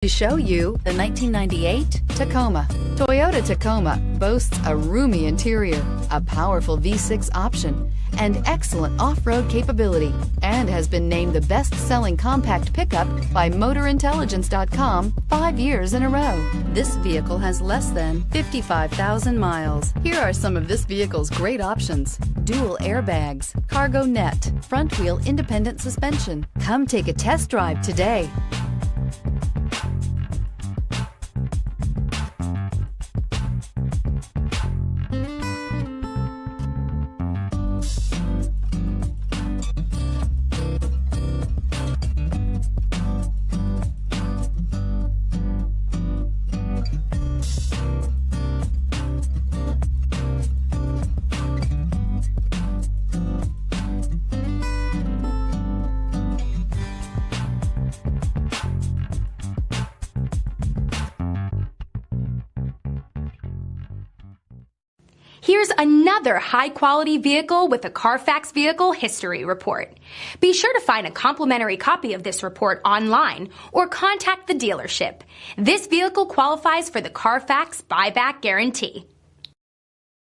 To show you the 1998 Tacoma. Toyota Tacoma boasts a roomy interior, a powerful V6 option, and excellent off-road capability, and has been named the best-selling compact pickup by MotorIntelligence.com 5 years in a row. This vehicle has less than 55,000 miles. Here are some of this vehicle's great options: dual airbags, cargo net, front-wheel independent suspension. Come take a test drive today. Here's another high-quality vehicle with a CARFAX Vehicle History Report. Be sure to find a complimentary copy of this report online or contact the dealership. This vehicle qualifies for the CARFAX Buyback Guarantee.